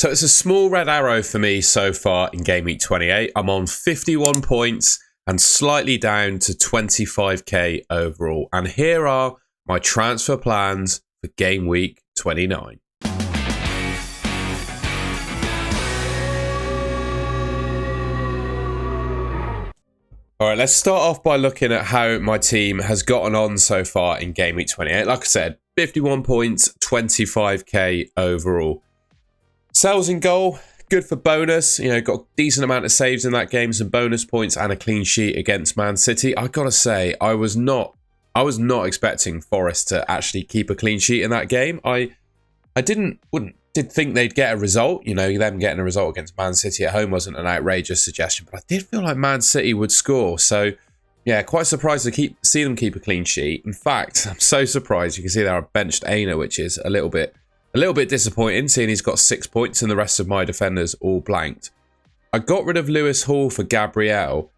So it's a small red arrow for me so far in Game Week 28. I'm on 51 points and slightly down to 25k overall. And here are my transfer plans for Game Week 29. All right, let's start off by looking at how my team has gotten on so far in Game Week 28. Like I said, 51 points, 25k overall. Sales in goal, good for bonus. You know, got a decent amount of saves in that game, some bonus points and a clean sheet against Man City. I gotta say, I was not expecting Forest to actually keep a clean sheet in that game. I did think they'd get a result. You know, them getting a result against Man City at home wasn't an outrageous suggestion, but I did feel like Man City would score. So, yeah, quite surprised to see them keep a clean sheet. In fact, I'm so surprised. You can see there I benched Aina, which is a little bit disappointing, seeing he's got 6 points and the rest of my defenders all blanked. I got rid of Lewis Hall for Gabriel,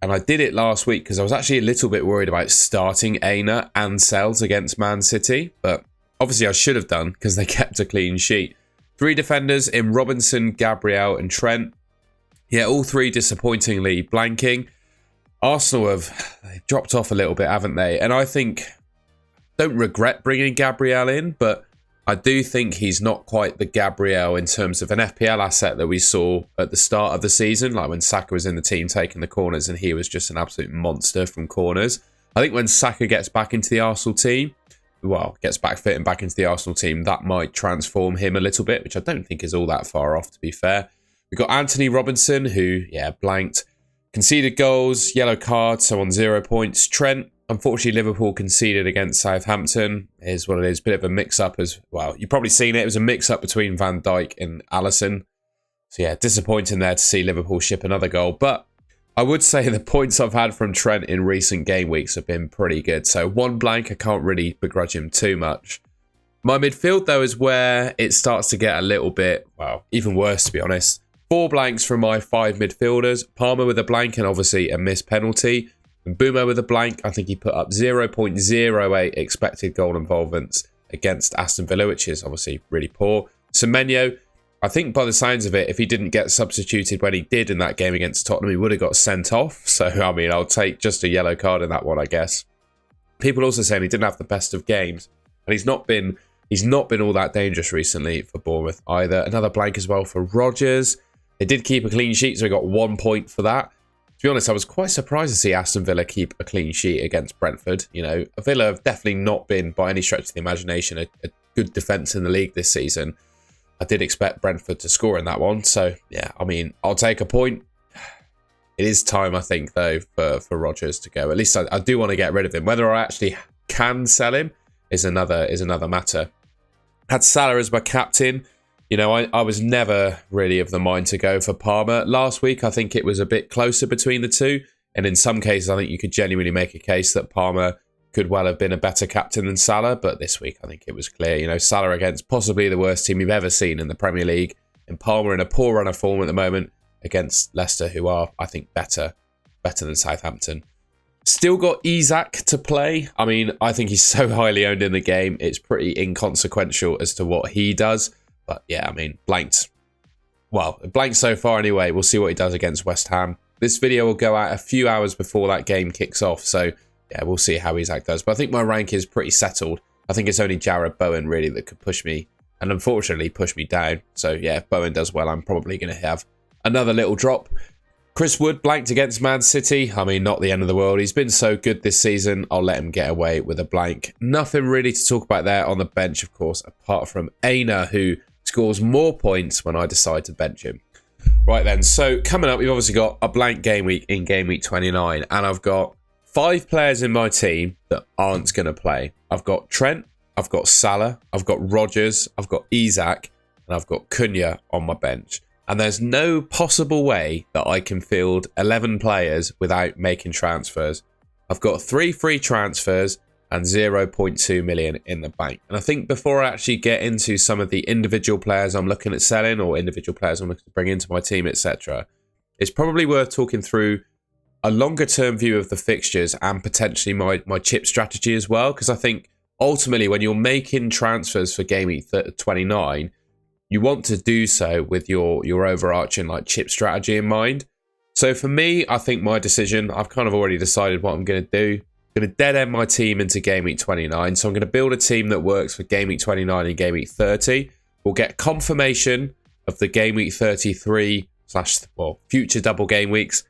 and I did it last week because I was actually a little bit worried about starting Aina and Sells against Man City, but obviously I should have done because they kept a clean sheet. 3 defenders in Robinson, Gabriel and Trent. Yeah, all 3 disappointingly blanking. Arsenal they've dropped off a little bit, haven't they? And I don't regret bringing Gabriel in, but I do think he's not quite the Gabriel in terms of an FPL asset that we saw at the start of the season, like when Saka was in the team taking the corners and he was just an absolute monster from corners. I think when Saka gets back into the Arsenal team, gets back fit and back into the Arsenal team, that might transform him a little bit, which I don't think is all that far off, to be fair. We've got Anthony Robinson, who, blanked. Conceded goals, yellow card, so on 0 points. Trent, unfortunately, Liverpool conceded against Southampton. Is what it is. Bit of a mix-up as well. You've probably seen it. It was a mix-up between Van Dijk and Alisson. So, yeah, disappointing there to see Liverpool ship another goal. But I would say the points I've had from Trent in recent game weeks have been pretty good. So, 1 blank, I can't really begrudge him too much. My midfield, though, is where it starts to get a little bit, even worse, to be honest. 4 blanks from my 5 midfielders. Palmer with a blank and obviously a missed penalty. And Boomer with a blank. I think he put up 0.08 expected goal involvements against Aston Villa, which is obviously really poor. Semenyo, I think by the signs of it, if he didn't get substituted when he did in that game against Tottenham, he would have got sent off. So, I mean, I'll take just a yellow card in that one, I guess. People also saying he didn't have the best of games. And he's not been all that dangerous recently for Bournemouth either. Another blank as well for Rodgers. They did keep a clean sheet, so he got 1 point for that. To be honest, I was quite surprised to see Aston Villa keep a clean sheet against Brentford. You know, Villa have definitely not been, by any stretch of the imagination, a good defence in the league this season. I did expect Brentford to score in that one. So, yeah, I mean, I'll take a point. It is time, I think, though, for Rodgers to go. At least I do want to get rid of him. Whether I actually can sell him is another matter. Had Salah as my captain. You know, I was never really of the mind to go for Palmer. Last week, I think it was a bit closer between the two. And in some cases, I think you could genuinely make a case that Palmer could well have been a better captain than Salah. But this week, I think it was clear. You know, Salah against possibly the worst team you've ever seen in the Premier League. And Palmer in a poor run of form at the moment against Leicester, who are, I think, better than Southampton. Still got Isak to play. I mean, I think he's so highly owned in the game. It's pretty inconsequential as to what he does. But yeah, I mean, blanked. Well, blanked so far anyway. We'll see what he does against West Ham. This video will go out a few hours before that game kicks off. So yeah, we'll see how Isak does. But I think my rank is pretty settled. I think it's only Jared Bowen really that could push me. And unfortunately push me down. So yeah, if Bowen does well, I'm probably going to have another little drop. Chris Wood blanked against Man City. I mean, not the end of the world. He's been so good this season. I'll let him get away with a blank. Nothing really to talk about there on the bench, of course, apart from Aina, who scores more points when I decide to bench him. Right then, so coming up, we've obviously got a blank game week in game week 29, and I've got 5 players in my team that aren't going to play. I've got Trent, I've got Salah, I've got Rodgers, I've got Isak, and I've got Cunha on my bench. And there's no possible way that I can field 11 players without making transfers. I've got 3 free transfers and 0.2 million in the bank. And I think before I actually get into some of the individual players I'm looking at selling or individual players I'm looking to bring into my team, etc., it's probably worth talking through a longer term view of the fixtures and potentially my chip strategy as well. Because I think ultimately when you're making transfers for Game Week 29, you want to do so with your overarching like chip strategy in mind. So for me, I think my decision, I've kind of already decided what I'm going to do. I'm going to dead end my team into Game Week 29. So I'm going to build a team that works for Game Week 29 and Game Week 30. We'll get confirmation of the Game Week 33 / future double game weeks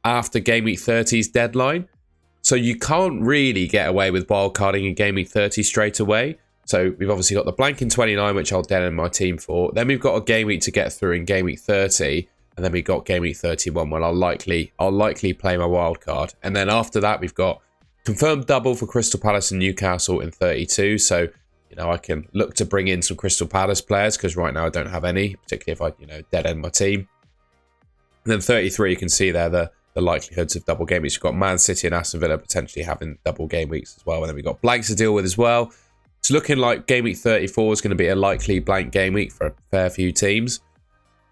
after Game Week 30's deadline. So you can't really get away with wildcarding in Game Week 30 straight away. So we've obviously got the blank in 29, which I'll dead end my team for. Then we've got a game week to get through in Game Week 30. And then we've got Game Week 31 when I'll likely play my wild card. And then after that, we've got confirmed double for Crystal Palace and Newcastle in 32. So, I can look to bring in some Crystal Palace players because right now I don't have any, particularly if I, dead end my team. And then 33, you can see there the likelihoods of double game weeks. You've got Man City and Aston Villa potentially having double game weeks as well. And then we've got blanks to deal with as well. It's looking like Game Week 34 is going to be a likely blank game week for a fair few teams.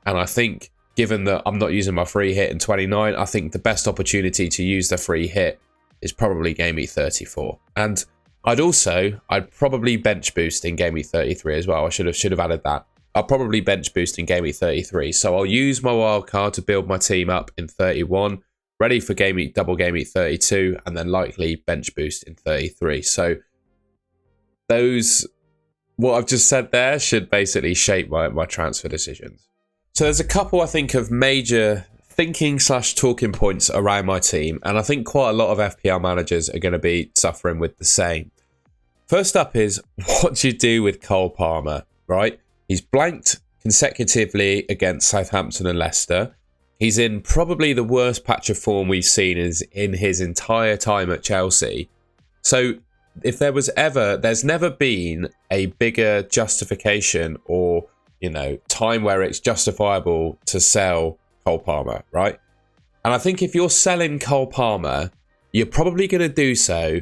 And I think, given that I'm not using my free hit in 29, I think the best opportunity to use the free hit is probably Game Week 34. And I'd probably bench boost in Game Week 33 as well. I should have added that. I'll probably bench boost in Game Week 33. So I'll use my wild card to build my team up in 31, ready for double Game Week 32, and then likely bench boost in 33. So what I've just said there should basically shape my transfer decisions. So there's a couple, I think, of major thinking / talking points around my team, and I think quite a lot of FPL managers are going to be suffering with the same. First up is, what do you do with Cole Palmer, right? He's blanked consecutively against Southampton and Leicester. He's in probably the worst patch of form we've seen in his entire time at Chelsea. So if there's never been a bigger justification or time where it's justifiable to sell Cole Palmer, right? And I think if you're selling Cole Palmer, you're probably going to do so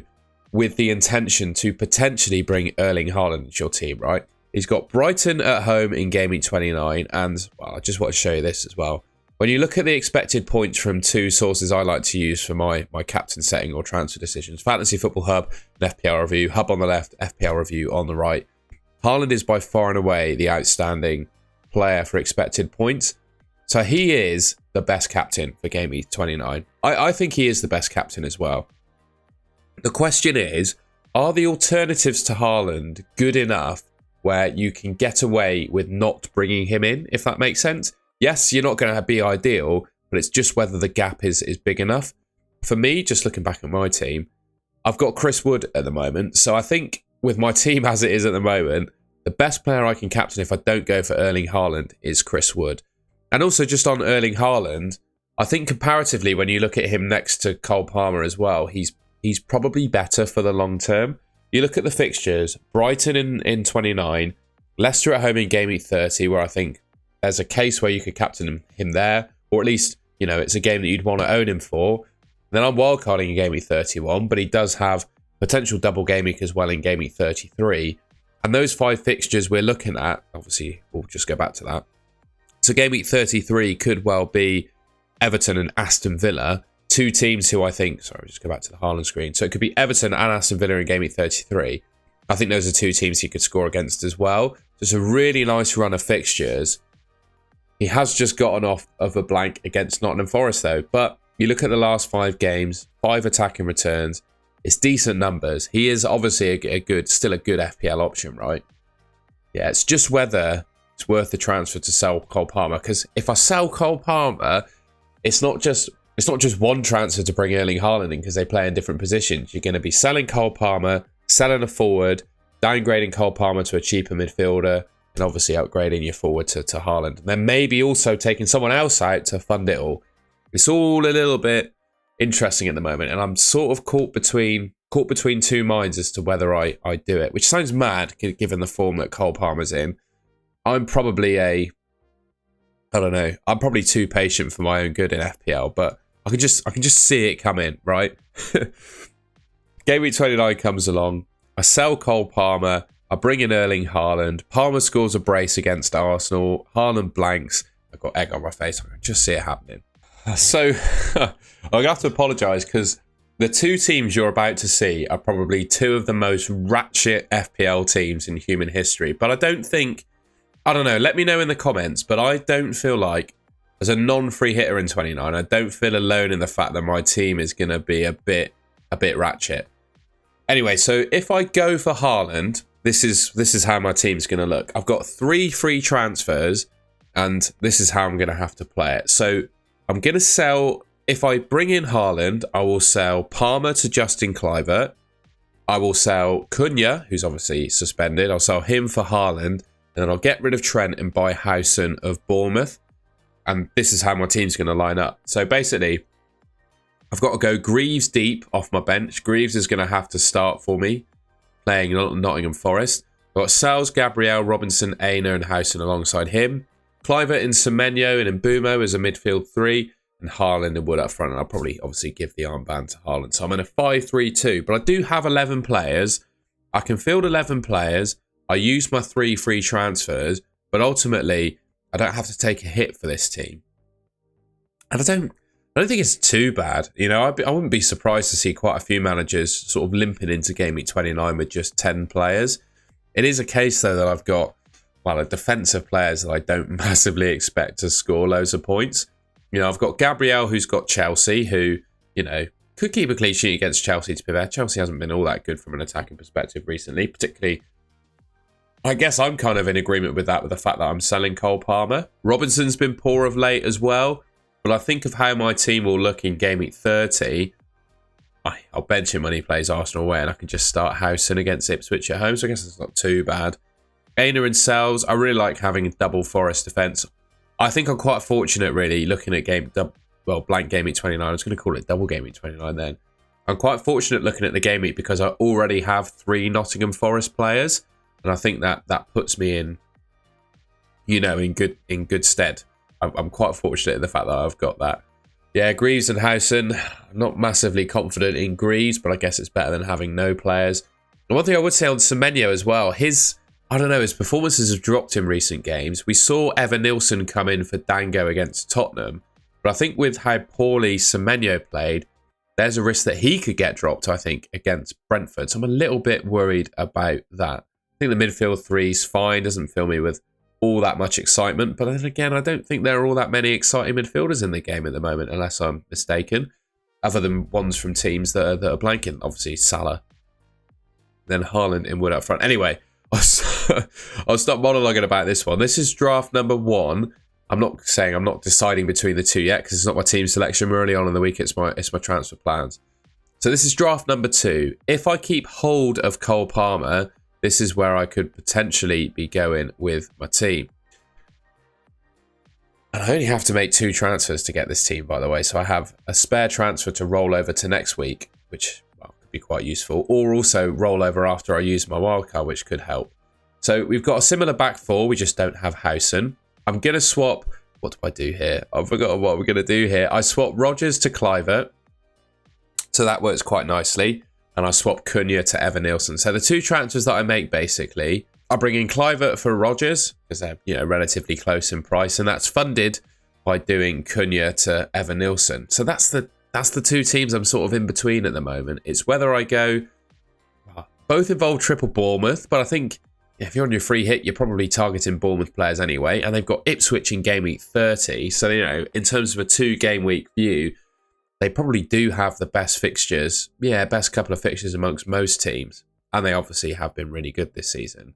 with the intention to potentially bring Erling Haaland into your team, right? He's got Brighton at home in Game Week 29, and I just want to show you this as well. When you look at the expected points from two sources I like to use for my captain setting or transfer decisions, Fantasy Football Hub and FPL Review, Hub on the left, FPL Review on the right. Haaland is by far and away the outstanding player for expected points. So he is the best captain for Game Week 29. I think he is the best captain as well. The question is, are the alternatives to Haaland good enough where you can get away with not bringing him in, if that makes sense? Yes, you're not going to be ideal, but it's just whether the gap is big enough. For me, just looking back at my team, I've got Chris Wood at the moment. So I think with my team as it is at the moment, the best player I can captain if I don't go for Erling Haaland is Chris Wood. And also just on Erling Haaland, I think comparatively, when you look at him next to Cole Palmer as well, he's probably better for the long term. You look at the fixtures, Brighton in 29, Leicester at home in Game Week 30, where I think there's a case where you could captain him there, or at least, it's a game that you'd want to own him for. Then I'm wildcarding in Game Week 31, but he does have potential double game week as well in Game Week 33. And those 5 fixtures we're looking at, obviously, we'll just go back to that. So Game Week 33 could well be Everton and Aston Villa, two teams who I think, just go back to the Haaland screen. So it could be Everton and Aston Villa in Game Week 33. I think those are two teams he could score against as well. So it's a really nice run of fixtures. He has just gotten off of a blank against Nottingham Forest though. But you look at the last 5 games, 5 attacking returns. It's decent numbers. He is obviously still a good FPL option, right? Yeah, it's just whether it's worth the transfer to sell Cole Palmer. Because if I sell Cole Palmer, it's not just one transfer to bring Erling Haaland in because they play in different positions. You're going to be selling Cole Palmer, selling a forward, downgrading Cole Palmer to a cheaper midfielder, and obviously upgrading your forward to Haaland. And then maybe also taking someone else out to fund it all. It's all a little bit interesting at the moment, and I'm sort of caught between two minds as to whether I do it, which sounds mad given the form that Cole Palmer's in. I'm probably I'm probably too patient for my own good in FPL, but I can just see it come in, right? Game Week 29 comes along. I sell Cole Palmer. I bring in Erling Haaland. Palmer scores a brace against Arsenal. Haaland blanks. I've got egg on my face. I can just see it happening. So I'm going to have to apologise because the two teams you're about to see are probably two of the most ratchet FPL teams in human history. But I don't think I don't know. Let me know in the comments, but I don't feel like, as a non-free hitter in 29, I don't feel alone in the fact that my team is going to be a bit ratchet. Anyway, so if I go for Haaland, this is how my team's going to look. I've got 3 free transfers, and this is how I'm going to have to play it. So I'm going to sell, if I bring in Haaland, I will sell Palmer to Justin Kluivert. I will sell Cunha, who's obviously suspended. I'll sell him for Haaland. And then I'll get rid of Trent and buy Howson of Bournemouth. And this is how my team's going to line up. So basically, I've got to go Greaves deep off my bench. Greaves is going to have to start for me, playing Nottingham Forest. I've got Sales, Gabriel, Robinson, Aina and Howson alongside him. Kluivert and Semenyo and Mbumo as a midfield 3. And Haaland and Wood up front. And I'll probably obviously give the armband to Haaland. So I'm in a 5-3-2. But I do have 11 players. I can field 11 players. I use my 3 free transfers, but ultimately, I don't have to take a hit for this team. And I don't think it's too bad. You know, I wouldn't be surprised to see quite a few managers sort of limping into Game Week 29 with just 10 players. It is a case, though, that I've got, well, defensive players that I don't massively expect to score loads of points. You know, I've got Gabriel, who's got Chelsea, who, you know, could keep a clean sheet against Chelsea, to be fair. Chelsea hasn't been all that good from an attacking perspective recently, particularly... I guess I'm kind of in agreement with that, with the fact that I'm selling Cole Palmer. Robinson's been poor of late as well. But I think of how my team will look in Game Week 30. I'll bench him when he plays Arsenal away, and I can just start Howson against Ipswich at home. So I guess it's not too bad. Aina and Sells, I really like having a double Forest defence. I think I'm quite fortunate, really, looking at blank Game Week 29. I was going to call it double Game Week 29 then. I'm quite fortunate looking at the Game Week because I already have 3 Nottingham Forest players. And I think that puts me in, you know, in good stead. I'm quite fortunate in the fact that I've got that. Yeah, Greaves and Howson. I'm not massively confident in Greaves, but I guess it's better than having no players. And one thing I would say on Semenyo as well, his performances have dropped in recent games. We saw Evan Nilsson come in for Dango against Tottenham, but I think with how poorly Semenyo played, there's a risk that he could get dropped, I think, against Brentford. So I'm a little bit worried about that. I think the midfield 3's fine, doesn't fill me with all that much excitement. But then again, I don't think there are all that many exciting midfielders in the game at the moment, unless I'm mistaken, other than ones from teams that are blanking. Obviously, Salah, then Haaland and Wood up front. Anyway, I'll stop monologuing about this one. This is draft number 1. I'm not saying I'm not deciding between the 2 yet, because it's not my team selection. We're early on in the week. It's my transfer plans. So this is draft number 2. If I keep hold of Cole Palmer, this is where I could potentially be going with my team. And I only have to make 2 transfers to get this team, by the way. So I have a spare transfer to roll over to next week, which could be quite useful. Or also roll over after I use my wildcard, which could help. So we've got a similar back 4. We just don't have Howson. I'm going to swap... What do I do here? I've forgotten what we're going to do here. I swap Rodgers to Kluivert. So that works quite nicely. And I swap Cunha to Evan Nilsson. So the 2 transfers that I make, basically, I bring in Kluivert for Rodgers, because they're, you know, relatively close in price. And that's funded by doing Cunha to Evan Nilsson. So that's the 2 teams I'm sort of in between at the moment. It's whether I go... Both involve triple Bournemouth, but I think if you're on your free hit, you're probably targeting Bournemouth players anyway. And they've got Ipswich in Game Week 30. So, you know, in terms of a 2-game week view, they probably do have the best fixtures. Yeah, best couple of fixtures amongst most teams. And they obviously have been really good this season.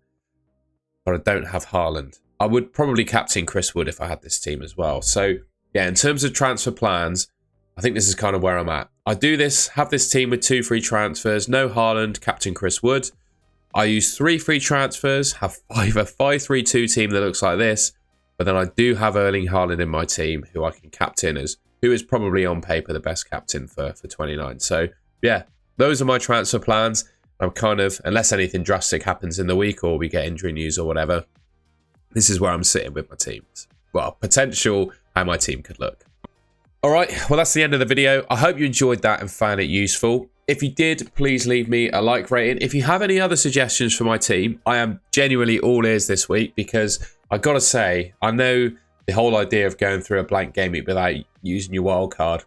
But I don't have Haaland. I would probably captain Chris Wood if I had this team as well. So, yeah, in terms of transfer plans, I think this is kind of where I'm at. I do this, have this team with 2 free transfers, no Haaland, captain Chris Wood. I use 3 free transfers, have a 5-3-2 team that looks like this. But then I do have Erling Haaland in my team, who I can captain as... who is probably on paper the best captain for 29. So, yeah, those are my transfer plans. I'm kind of, unless anything drastic happens in the week or we get injury news or whatever, this is where I'm sitting with my teams. Well, potential how my team could look. All right, well, that's the end of the video. I hope you enjoyed that and found it useful. If you did, please leave me a like rating. If you have any other suggestions for my team, I am genuinely all ears this week, because I got to say, I know the whole idea of going through a blank game week without using your wild card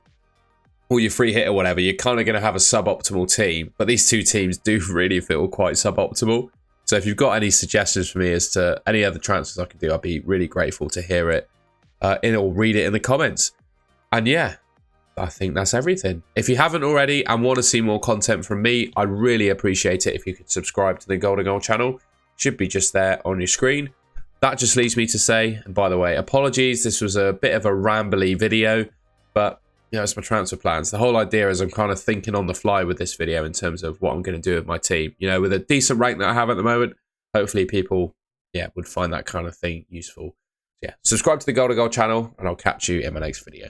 or your free hit or whatever, you're kind of going to have a suboptimal team. But these 2 teams do really feel quite suboptimal. So if you've got any suggestions for me as to any other transfers I can do, I'd be really grateful to hear it or read it in the comments. And yeah, I think that's everything. If you haven't already and want to see more content from me, I'd really appreciate it if you could subscribe to the Golden Goal channel. Should be just there on your screen. That just leaves me to say, and by the way, apologies, this was a bit of a rambly video, but you know, it's my transfer plans. The whole idea is I'm kind of thinking on the fly with this video in terms of what I'm going to do with my team. You know, with a decent rank that I have at the moment, hopefully people, yeah, would find that kind of thing useful. So yeah, subscribe to the Golden Goal channel, and I'll catch you in my next video.